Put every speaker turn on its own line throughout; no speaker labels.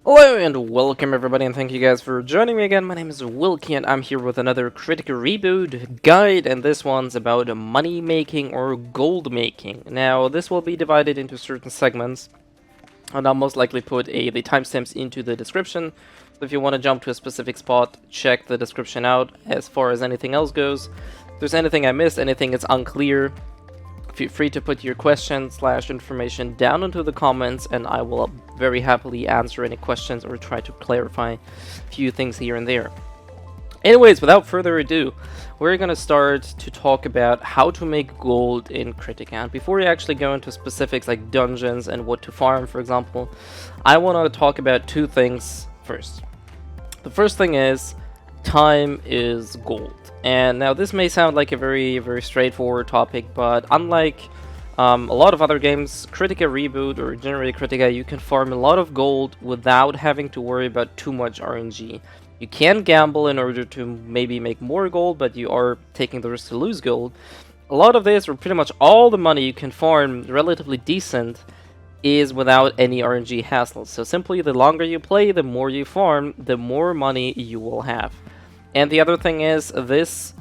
Hello and welcome everybody, and thank you guys for joining me again. My name is Wilkie and I'm here with another Kritika Reboot guide, and this one's about money making or gold making. Now this will be divided into certain segments, and I'll most likely put the timestamps into the description. So if you want to jump to a specific spot, check the description out. As far as anything else goes, if there's anything I missed, anything that's unclear, feel free to put your question/information down into the comments, and I will very happily answer any questions or try to clarify a few things here and there. Anyways, without further ado, we're gonna start to talk about how to make gold in Kritika. And before we actually go into specifics like dungeons and what to farm, for example, I want to talk about two things first. The first thing is time is gold. And now this may sound like a very straightforward topic, but unlike a lot of other games, Kritika Reboot or generally Kritika, you can farm a lot of gold without having to worry about too much RNG. You can gamble in order to maybe make more gold, but you are taking the risk to lose gold. A lot of this, or pretty much all the money you can farm relatively decent, is without any RNG hassle. So simply, the longer you play, the more you farm, the more money you will have. And the other thing is, this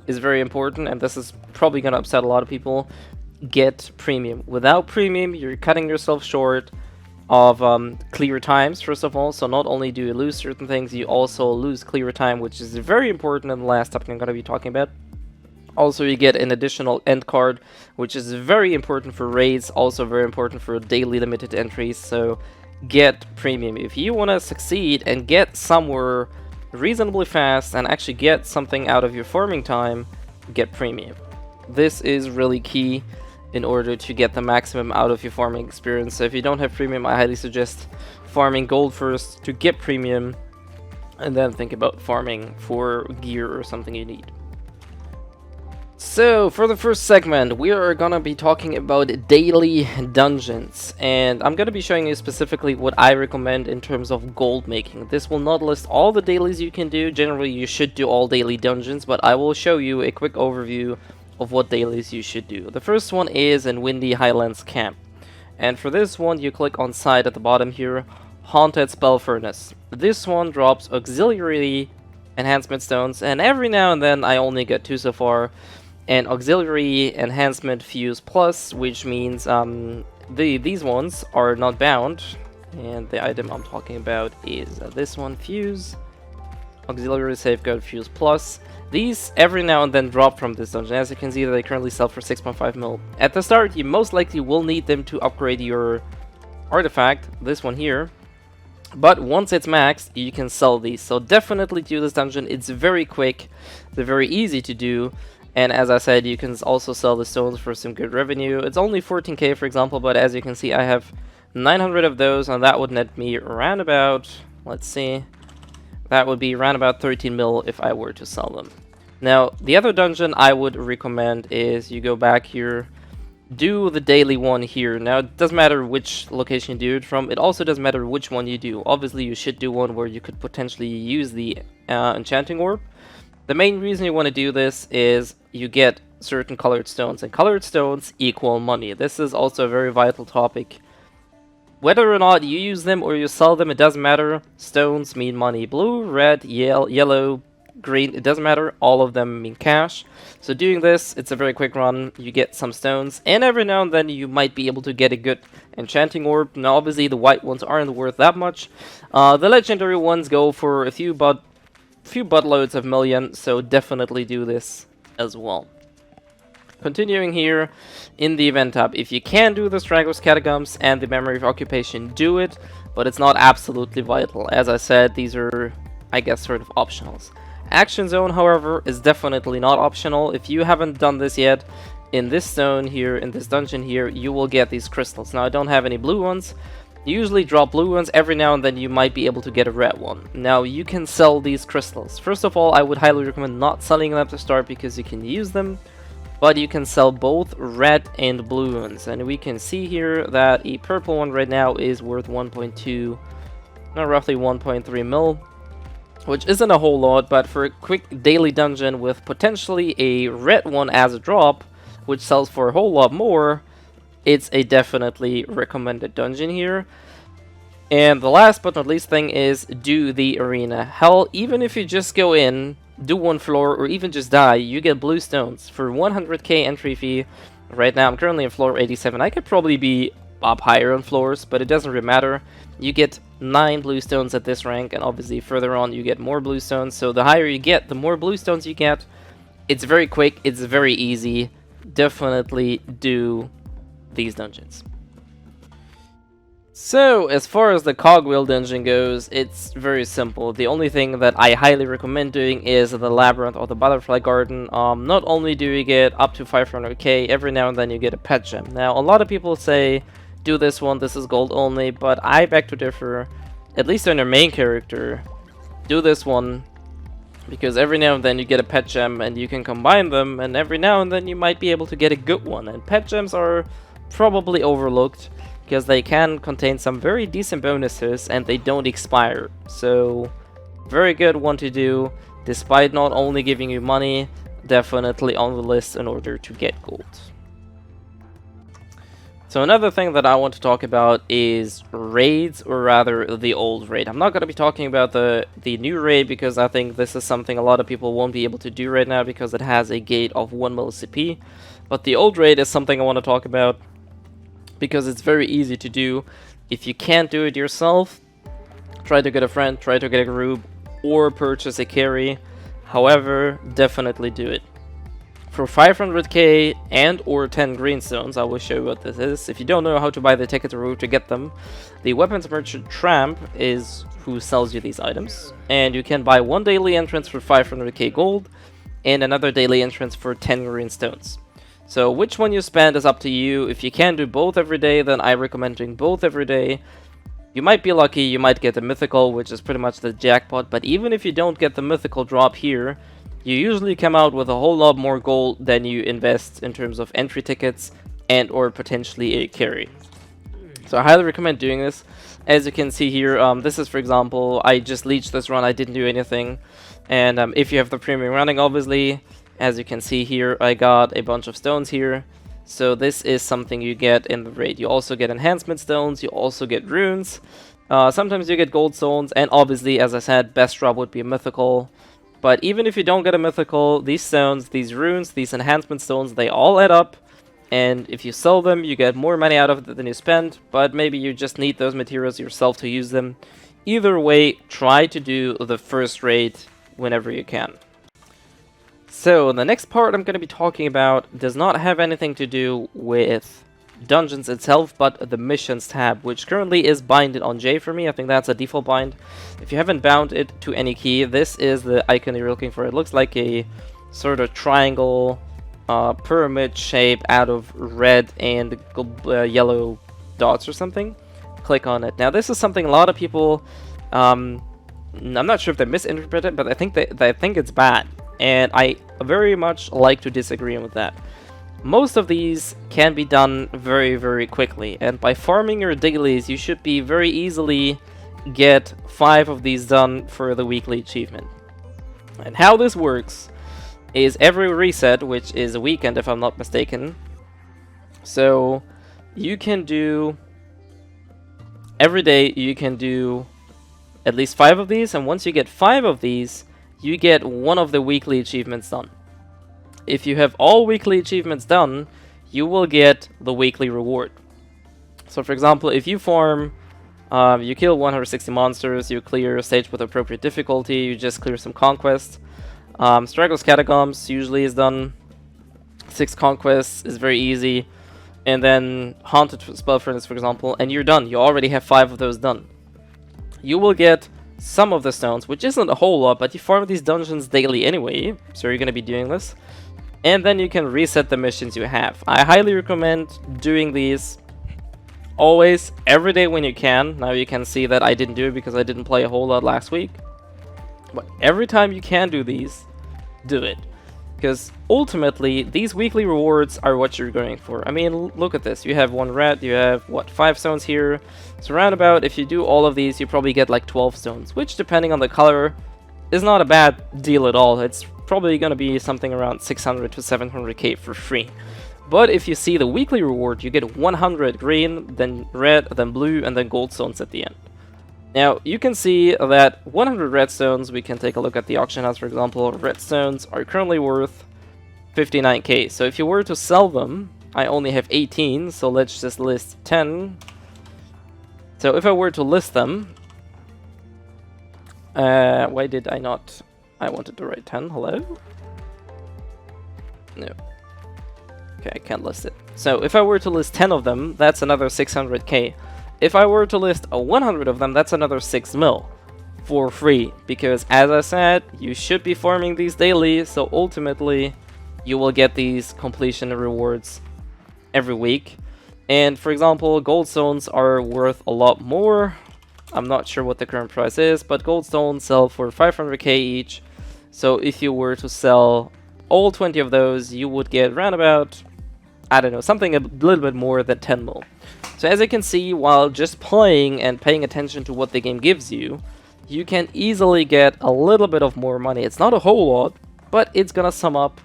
is very important, and this is probably going to upset a lot of people: get premium. Without premium, you're cutting yourself short of clear times, first of all. So not only do you lose certain things, you also lose clear time, which is very important in the last topic I'm going to be talking about. Also, you get an additional end card, which is very important for raids, also very important for daily limited entries. So get premium. If you want to succeed and get somewhere reasonably fast and actually get something out of your farming time, get premium. This is really key in order to get the maximum out of your farming experience. So if you don't have premium, I highly suggest farming gold first to get premium, and then think about farming for gear or something you need. So, for the first segment, we are gonna be talking about daily dungeons, and I'm gonna be showing you specifically what I recommend in terms of gold making. This will not list all the dailies you can do. Generally, you should do all daily dungeons, but I will show you a quick overview of what dailies you should do. The first one is in Windy Highlands Camp, and for this one, you click on side at the bottom here, Haunted Spell Furnace. This one drops auxiliary enhancement stones, and every now and then, I only get 2 so far, and auxiliary enhancement fuse plus, which means these ones are not bound, and the item I'm talking about is this one, fuse auxiliary safeguard fuse plus. These every now and then drop from this dungeon. As you can see, they currently sell for 6.5 mil. At the start, you most likely will need them to upgrade your artifact, this one here, but once it's maxed, you can sell these. So definitely do this dungeon. It's very quick, they're very easy to do. And as I said, you can also sell the stones for some good revenue. It's only 14k, for example, but as you can see, I have 900 of those, and that would net me around about, let's see, that would be around about 13 mil if I were to sell them. Now, the other dungeon I would recommend is you go back here, do the daily one here. Now, it doesn't matter which location you do it from. It also doesn't matter which one you do. Obviously, you should do one where you could potentially use the enchanting orb. The main reason you want to do this is you get certain colored stones, and colored stones equal money. This is also a very vital topic. Whether or not you use them or you sell them, it doesn't matter. Stones mean money. Blue, red, yellow, green, it doesn't matter. All of them mean cash. So doing this, it's a very quick run. You get some stones, and every now and then you might be able to get a good enchanting orb. Now, obviously, the white ones aren't worth that much. The legendary ones go for a few buttloads of million, so definitely do this as well. Continuing here in the event tab, if you can do the Strangler's Catacombs and the Memory of Occupation, do it, but it's not absolutely vital. As I said, these are, I guess, sort of optionals. Action Zone, however, is definitely not optional. If you haven't done this yet, in this zone here, in this dungeon here, you will get these crystals. Now, I don't have any blue ones. You usually drop blue ones. Every now and then you might be able to get a red one. Now, you can sell these crystals. First of all, I would highly recommend not selling them to start because you can use them, but you can sell both red and blue ones. And we can see here that a purple one right now is worth 1.2, roughly 1.3 mil, which isn't a whole lot, but for a quick daily dungeon with potentially a red one as a drop, which sells for a whole lot more, it's a definitely recommended dungeon here. And the last but not least thing is do the arena. Hell, even if you just go in, do one floor, or even just die, you get blue stones for 100k entry fee. Right now I'm currently on floor 87. I could probably be up higher on floors, but it doesn't really matter. You get 9 blue stones at this rank, and obviously further on you get more blue stones. So the higher you get, the more blue stones you get. It's very quick, it's very easy. Definitely do these dungeons. So, as far as the cogwheel dungeon goes, it's very simple. The only thing that I highly recommend doing is the labyrinth or the butterfly garden. Not only do you get up to 500k, every now and then you get a pet gem. Now, a lot of people say, do this one, this is gold only, but I beg to differ. At least on your main character, do this one, because every now and then you get a pet gem and you can combine them, and every now and then you might be able to get a good one. And pet gems are probably overlooked, because they can contain some very decent bonuses and they don't expire. So, very good one to do, despite not only giving you money, definitely on the list in order to get gold. So another thing that I want to talk about is raids, or rather the old raid. I'm not going to be talking about the new raid, because I think this is something a lot of people won't be able to do right now because it has a gate of 1 millicp. But the old raid is something I want to talk about, because it's very easy to do. If you can't do it yourself, try to get a friend, try to get a group, or purchase a carry. However, definitely do it. For 500k and or 10 greenstones, I will show you what this is. If you don't know how to buy the ticket route to get them, the weapons merchant Tramp is who sells you these items. And you can buy one daily entrance for 500k gold, and another daily entrance for 10 greenstones. So which one you spend is up to you. If you can do both every day, then I recommend doing both every day. You might be lucky, you might get the mythical, which is pretty much the jackpot, but even if you don't get the mythical drop here, you usually come out with a whole lot more gold than you invest in terms of entry tickets and or potentially a carry. So I highly recommend doing this. As you can see here, this is, for example, I just leeched this run, I didn't do anything. And if you have the premium running, obviously, as you can see here, I got a bunch of stones here. So this is something you get in the raid. You also get enhancement stones, you also get runes. Sometimes you get gold stones, and obviously, as I said, best drop would be a mythical. But even if you don't get a mythical, these stones, these runes, these enhancement stones, they all add up. And if you sell them, you get more money out of it than you spend. But maybe you just need those materials yourself to use them. Either way, try to do the first raid whenever you can. So, the next part I'm going to be talking about does not have anything to do with dungeons itself, but the missions tab, which currently is binded on J for me. I think that's a default bind. If you haven't bound it to any key, this is the icon you're looking for. It looks like a sort of triangle pyramid shape out of red and yellow dots or something. Click on it. Now, this is something a lot of people, I'm not sure if they misinterpret it, but I think they think it's bad. And I very much like to disagree with that. Most of these can be done very, very quickly, and by farming your dailies, you should be very easily get 5 of these done for the weekly achievement. And how this works is every reset, which is a weekend if I'm not mistaken, so you can do, every day you can do at least 5 of these, and once you get 5 of these, you get one of the weekly achievements done. If you have all weekly achievements done, you will get the weekly reward. So for example, if you farm, you kill 160 monsters, you clear a stage with appropriate difficulty, you just clear some conquests. Straggler's Catacombs usually is done. 6 conquests is very easy. And then Haunted Spell Furnace, for example, and you're done. You already have 5 of those done. You will get some of the stones, which isn't a whole lot, but you farm these dungeons daily anyway, so you're going to be doing this. And then you can reset the missions you have. I highly recommend doing these always, every day when you can. Now you can see that I didn't do it because I didn't play a whole lot last week. But every time you can do these, do it. Because ultimately, these weekly rewards are what you're going for. I mean, look at this. You have 1 red, you have, what, 5 stones here. So roundabout, if you do all of these, you probably get like 12 stones, which, depending on the color, is not a bad deal at all. It's probably going to be something around 600 to 700k for free. But if you see the weekly reward, you get 100 green, then red, then blue, and then gold stones at the end. Now, you can see that 100 redstones, we can take a look at the auction house, for example. Redstones are currently worth 59k. So if you were to sell them, I only have 18, so let's just list 10. So if I were to list them, why did I not? I wanted to write 10. Hello? No. Okay, I can't list it. So if I were to list 10 of them, that's another 600k. If I were to list 100 of them, that's another 6 mil for free. Because as I said, you should be farming these daily, so ultimately you will get these completion rewards every week. And for example, gold stones are worth a lot more. I'm not sure what the current price is, but gold stones sell for 500k each. So if you were to sell all 20 of those, you would get around about, I don't know, something a little bit more than 10 mil. So as you can see, while just playing and paying attention to what the game gives you, you can easily get a little bit of more money. It's not a whole lot, but it's gonna sum up.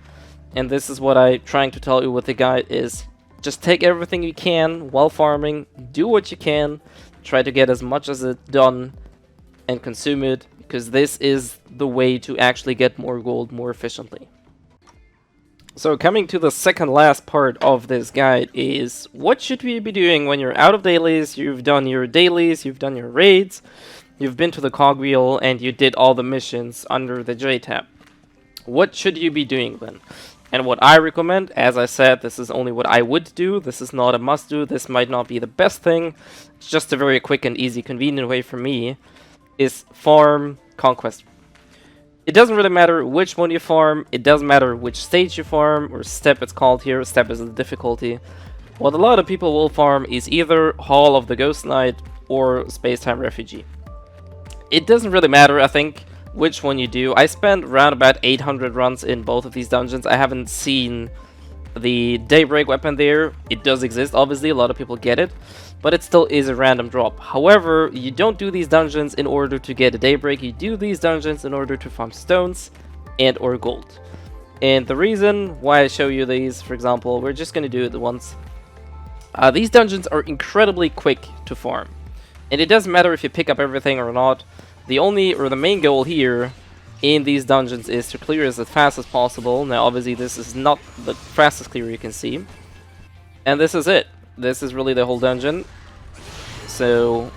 And this is what I'm trying to tell you with the guide is, just take everything you can while farming, do what you can, try to get as much as it done and consume it, because this is the way to actually get more gold more efficiently. So coming to the second last part of this guide is, what should we be doing when you're out of dailies, you've done your dailies, you've done your raids, you've been to the cogwheel, and you did all the missions under the J tab. What should you be doing then? And what I recommend, as I said, this is only what I would do, this is not a must do, this might not be the best thing, it's just a very quick and easy, convenient way for me, is farm Conquest. It doesn't really matter which one you farm, it doesn't matter which stage you farm, or step it's called here, step is the difficulty. What a lot of people will farm is either Hall of the Ghost Knight or Space-Time Refugee. It doesn't really matter, I think, which one you do. I spent around about 800 runs in both of these dungeons. I haven't seen the Daybreak weapon there. It does exist, obviously, a lot of people get it, but it still is a random drop. However, you don't do these dungeons in order to get a Daybreak, you do these dungeons in order to farm stones and or gold. And the reason why I show you these, for example, we're just going to do it once. These dungeons are incredibly quick to farm, and it doesn't matter if you pick up everything or not. The main goal here in these dungeons is to clear as fast as possible. Now obviously this is not the fastest clear you can see. And this is it. This is really the whole dungeon. So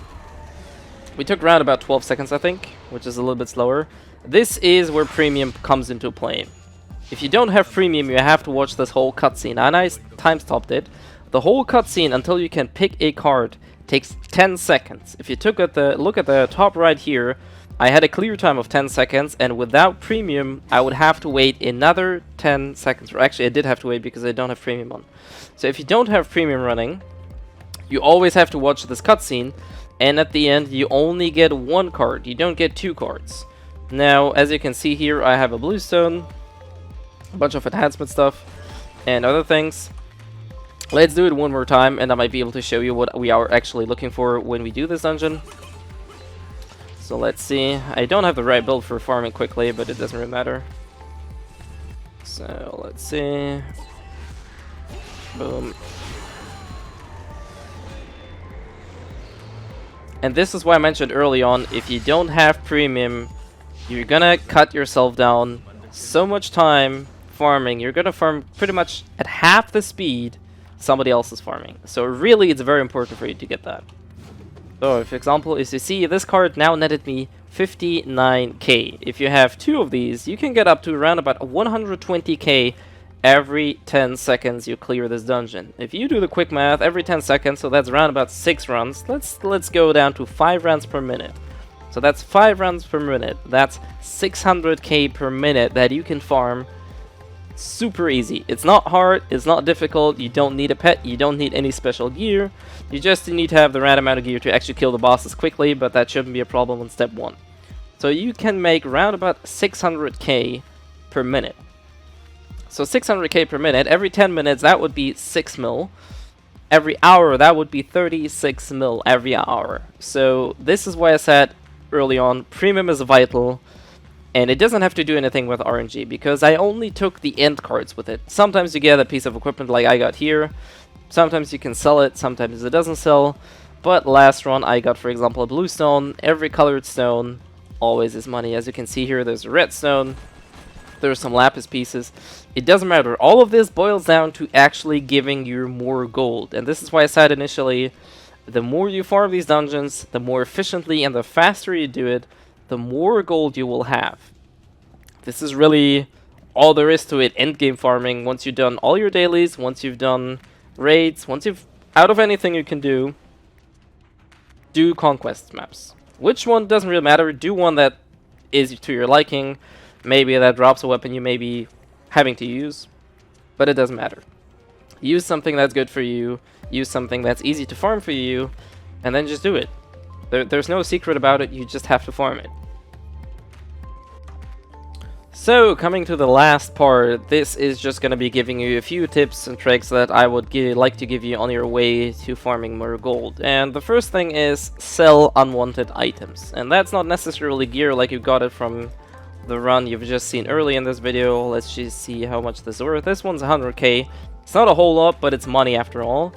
we took around about 12 seconds, I think, which is a little bit slower. This is where premium comes into play. If you don't have premium, you have to watch this whole cutscene. And I time stopped it. The whole cutscene until you can pick a card takes 10 seconds. If you look at the top right here, I had a clear time of 10 seconds, and without premium, I would have to wait another 10 seconds. Or actually, I did have to wait because I don't have premium on. So if you don't have premium running, you always have to watch this cutscene, and at the end, you only get one card. You don't get two cards. Now, as you can see here, I have a bluestone, a bunch of enhancement stuff, and other things. Let's do it one more time, and I might be able to show you what we are actually looking for when we do this dungeon. So let's see. I don't have the right build for farming quickly, but it doesn't really matter. So let's see. Boom. And this is why I mentioned early on, if you don't have premium, you're gonna cut yourself down so much time farming. You're gonna farm pretty much at half the speed somebody else is farming. So really, it's very important for you to get that. So, for example, as you see, this card now netted me 59k. If you have two of these, you can get up to around about 120k every 10 seconds you clear this dungeon. If you do the quick math, every 10 seconds, so that's around about 6 runs. Let's go down to 5 runs per minute. So that's 5 runs per minute. That's 600k per minute that you can farm. Super easy. It's not hard, it's not difficult, you don't need a pet, you don't need any special gear. You just need to have the right amount of gear to actually kill the bosses quickly, but that shouldn't be a problem on step 1. So you can make around about 600k per minute. So 600k per minute, every 10 minutes that would be 6 mil. Every hour that would be 36 mil every hour. So this is why I said early on, premium is vital. And it doesn't have to do anything with RNG, because I only took the end cards with it. Sometimes you get a piece of equipment like I got here. Sometimes you can sell it, sometimes it doesn't sell. But last run I got, for example, a blue stone. Every colored stone always is money. As you can see here, there's a red stone. There's some lapis pieces. It doesn't matter. All of this boils down to actually giving you more gold. And this is why I said initially, the more you farm these dungeons, the more efficiently and the faster you do it, the more gold you will have. This is really all there is to it, endgame farming. Once you've done all your dailies, once you've done raids, once you've out of anything you can do conquest maps. Which one doesn't really matter. Do one that is to your liking. Maybe that drops a weapon you may be having to use, but it doesn't matter. Use something that's good for you, use something that's easy to farm for you, and then just do it. There's no secret about it, you just have to farm it. So, coming to the last part, this is just going to be giving you a few tips and tricks that I would like to give you on your way to farming more gold. And the first thing is sell unwanted items. And that's not necessarily gear like you got it from the run you've just seen early in this video. Let's just see how much this is worth. This one's 100k. It's not a whole lot, but it's money after all.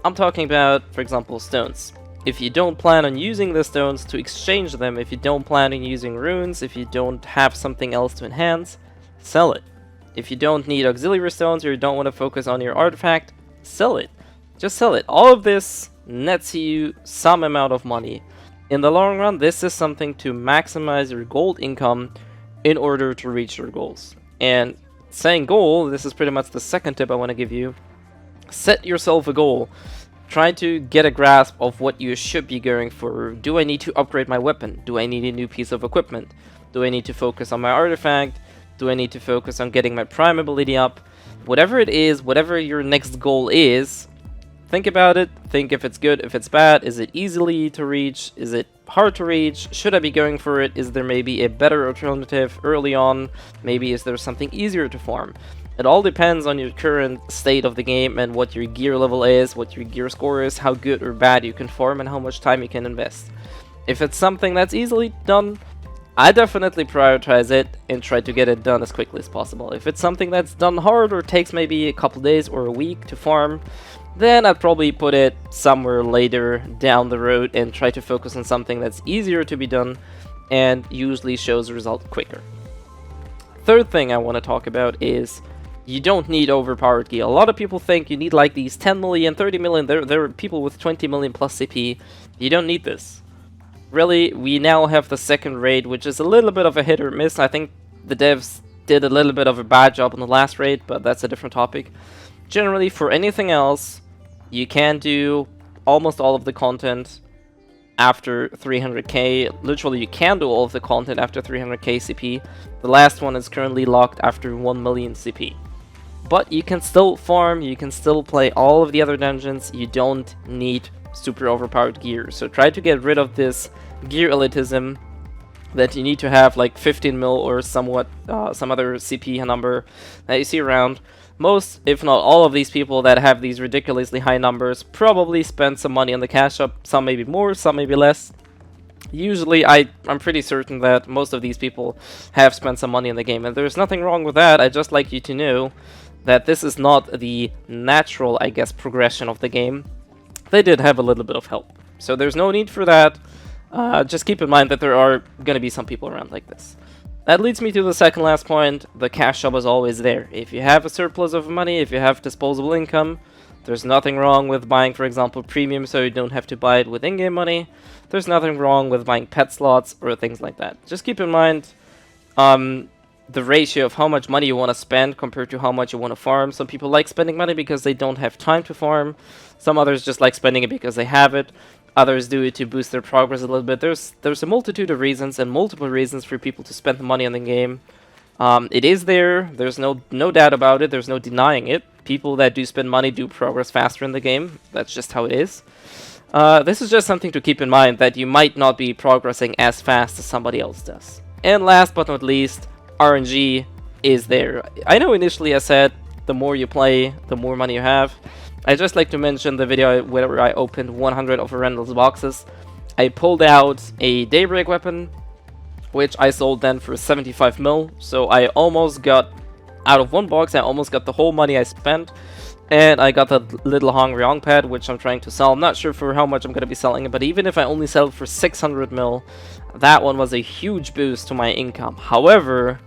I'm talking about, for example, stones. If you don't plan on using the stones to exchange them, if you don't plan on using runes, if you don't have something else to enhance, sell it. If you don't need auxiliary stones or you don't want to focus on your artifact, sell it. Just sell it. All of this nets you some amount of money. In the long run, this is something to maximize your gold income in order to reach your goals. And saying goal, this is pretty much the second tip I want to give you. Set yourself a goal. Try to get a grasp of what you should be going for. Do I need to upgrade my weapon? Do I need a new piece of equipment? Do I need to focus on my artifact? Do I need to focus on getting my prime ability up? Whatever it is, whatever your next goal is, think about it. Think if it's good, if it's bad. Is it easily to reach? Is it hard to reach? Should I be going for it? Is there maybe a better alternative early on? Maybe is there something easier to farm? It all depends on your current state of the game and what your gear level is, what your gear score is, how good or bad you can farm, and how much time you can invest. If it's something that's easily done, I definitely prioritize it and try to get it done as quickly as possible. If it's something that's done hard or takes maybe a couple days or a week to farm, then I'd probably put it somewhere later down the road and try to focus on something that's easier to be done and usually shows a result quicker. Third thing I want to talk about is you don't need overpowered gear. A lot of people think you need like these 10 million, 30 million, there are people with 20 million plus CP. You don't need this. Really, we now have the second raid, which is a little bit of a hit or miss. I think the devs did a little bit of a bad job on the last raid, but that's a different topic. Generally, for anything else, you can do almost all of the content after 300k. Literally, you can do all of the content after 300k CP. The last one is currently locked after 1 million CP. But you can still farm, you can still play all of the other dungeons, you don't need super overpowered gear. So try to get rid of this gear elitism that you need to have like 15 mil or somewhat some other CP number that you see around. Most, if not all of these people that have these ridiculously high numbers probably spend some money on the cash shop, some maybe more, some maybe less. Usually, I'm pretty certain that most of these people have spent some money in the game, and there's nothing wrong with that. I'd just like you to know that this is not the natural, I guess, progression of the game. They did have a little bit of help. So there's no need for that. Just keep in mind that there are going to be some people around like this. That leads me to the second last point. The cash shop is always there. If you have a surplus of money, if you have disposable income, there's nothing wrong with buying, for example, premium so you don't have to buy it with in-game money. There's nothing wrong with buying pet slots or things like that. Just keep in mind the ratio of how much money you want to spend compared to how much you want to farm. Some people like spending money because they don't have time to farm. Some others just like spending it because they have it. Others do it to boost their progress a little bit. There's a multitude of reasons and multiple reasons for people to spend the money on the game. It is there. There's no doubt about it. There's no denying it. People that do spend money do progress faster in the game. That's just how it is. This is just something to keep in mind, that you might not be progressing as fast as somebody else does. And last but not least, RNG is there. I know initially I said the more you play, the more money you have. I just like to mention the video where I opened 100 of Randall's boxes. I pulled out a Daybreak weapon, which I sold then for 75 mil. So I almost got, out of one box, I almost got the whole money I spent. And I got that little Hong Ryong pad, which I'm trying to sell. I'm not sure for how much I'm going to be selling it, but even if I only sell it for 600 mil, that one was a huge boost to my income. However,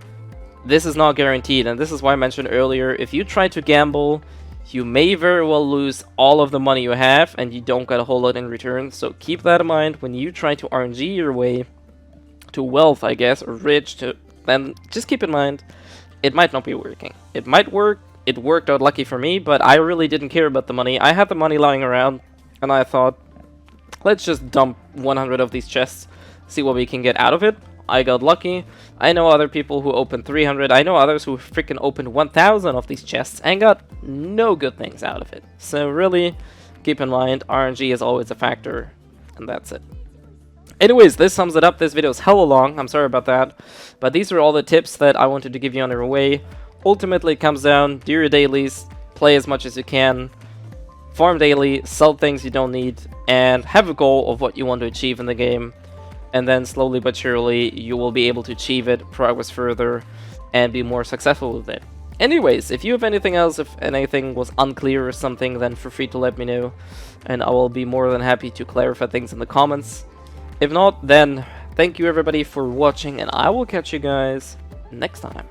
this is not guaranteed, and this is why I mentioned earlier, if you try to gamble, you may very well lose all of the money you have, and you don't get a whole lot in return. So keep that in mind when you try to RNG your way to wealth, I guess, or rich, then just keep in mind, it might not be working. It might work. It worked out lucky for me, but I really didn't care about the money. I had the money lying around, and I thought, let's just dump 100 of these chests, see what we can get out of it. I got lucky. I know other people who opened 300. I know others who freaking opened 1,000 of these chests and got no good things out of it. So really, keep in mind, RNG is always a factor, and that's it. Anyways, this sums it up. This video is hella long. I'm sorry about that. But these are all the tips that I wanted to give you on your way. Ultimately, it comes down, do your dailies, play as much as you can, farm daily, sell things you don't need, and have a goal of what you want to achieve in the game. And then slowly but surely, you will be able to achieve it, progress further, and be more successful with it. Anyways, if you have anything else, if anything was unclear or something, then feel free to let me know. And I will be more than happy to clarify things in the comments. If not, then thank you everybody for watching, and I will catch you guys next time.